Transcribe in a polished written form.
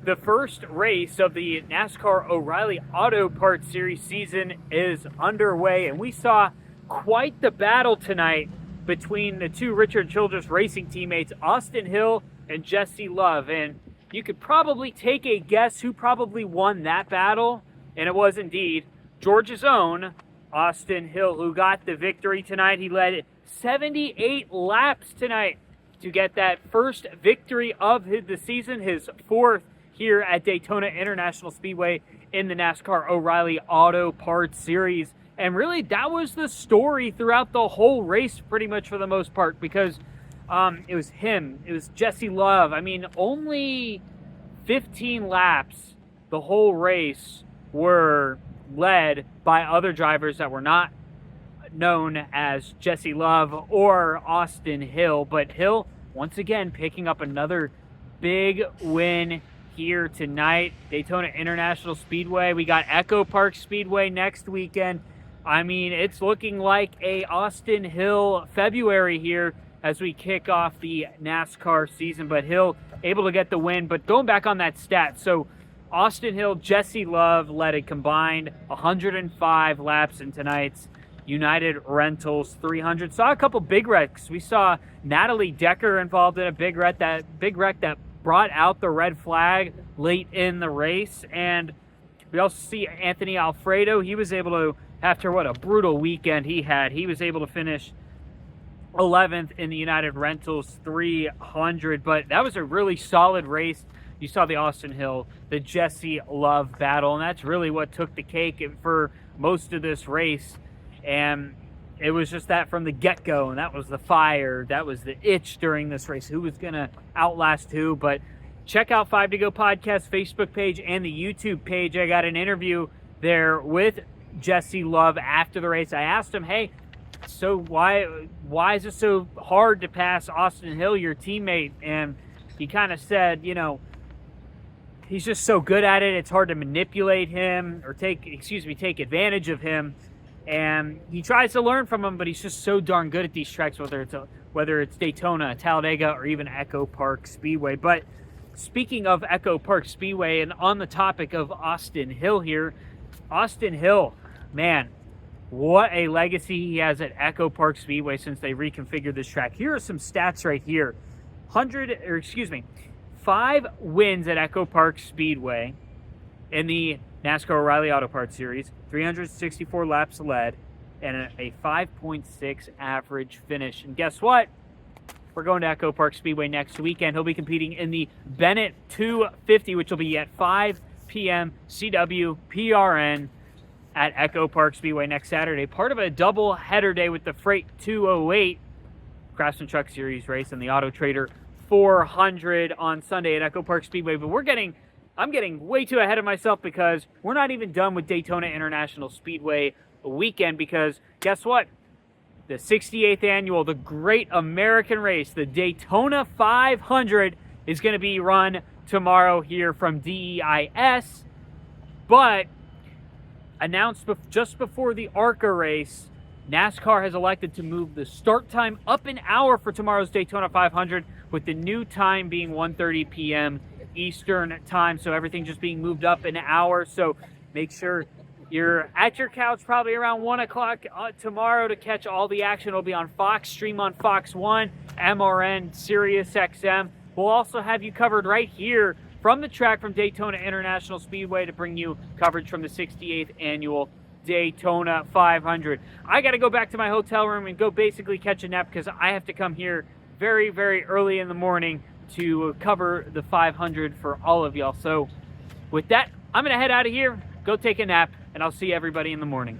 The first race of the NASCAR O'Reilly Auto Parts Series season is underway, and we saw quite the battle tonight between the two Richard Childress Racing teammates, Austin Hill and Jesse Love. And you could probably take a guess who probably won that battle, and it was indeed Georgia's own Austin Hill, who got the victory tonight. He led 78 laps tonight to get that first victory of the season, his fourth here at Daytona International Speedway in the NASCAR O'Reilly Auto Parts Series. And really, that was the story throughout the whole race, pretty much for the most part, because it was him. It was Jesse Love. I mean, only 15 laps the whole race were led by other drivers that were not known as Jesse Love or Austin Hill. But Hill, once again, picking up another big win here tonight. Daytona International Speedway. We got Echo Park Speedway next weekend. I mean, it's looking like a Austin Hill February here as we kick off the NASCAR season. But Hill able to get the win. But going back on that stat, so Austin Hill, Jesse Love led a combined 105 laps in tonight's United Rentals 300. Saw a couple big wrecks. We saw Natalie Decker involved in a big wreck that brought out the red flag late in the race. And we also see Anthony Alfredo. He was able to, after what a brutal weekend he had, he was able to finish 11th in the United Rentals 300. But that was a really solid race. You saw the Austin Hill, the Jesse Love battle, and that's really what took the cake for most of this race. And it was just that from the get-go, and that was the fire, that was the itch during this race. Who was going to outlast who? But check out 5 to Go Podcast Facebook page and the YouTube page. I got an interview there with Jesse Love after the race. I asked him, hey, so why is it so hard to pass Austin Hill, your teammate? And he kind of said, you know, he's just so good at it, it's hard to manipulate him or take advantage of him. And he tries to learn from him, but he's just so darn good at these tracks, whether it's Daytona, Talladega, or even Echo Park Speedway. But speaking of Echo Park Speedway, and on the topic of Austin Hill here, Austin Hill, man, what a legacy he has at Echo Park Speedway since they reconfigured this track. Here are some stats right here. 5 wins at Echo Park Speedway in the NASCAR O'Reilly Auto Parts Series, 364 laps led, and a 5.6 average finish. And guess what? We're going to Echo Park Speedway next weekend. He'll be competing in the Bennett 250, which will be at 5 p.m. CW PRN at Echo Park Speedway next Saturday. Part of a double header day with the Freight 208 Craftsman Truck Series race and the Auto Trader 400 on Sunday at Echo Park Speedway. But I'm getting way too ahead of myself because we're not even done with Daytona International Speedway weekend, because guess what? The 68th annual, the Great American Race, the Daytona 500, is going to be run tomorrow here from DEIS. But announced just before the ARCA race, NASCAR has elected to move the start time up an hour for tomorrow's Daytona 500, with the new time being 1:30 p.m. Eastern time. So everything just being moved up an hour. So make sure you're at your couch probably around 1 o'clock tomorrow to catch all the action. It'll be on Fox, stream on Fox 1, MRN, Sirius XM. We'll also have you covered right here from the track from Daytona International Speedway to bring you coverage from the 68th annual Daytona 500. I got to go back to my hotel room and go basically catch a nap because I have to come here very, very early in the morning to cover the 500 for all of y'all. So with that, I'm going to head out of here, go take a nap, and I'll see everybody in the morning.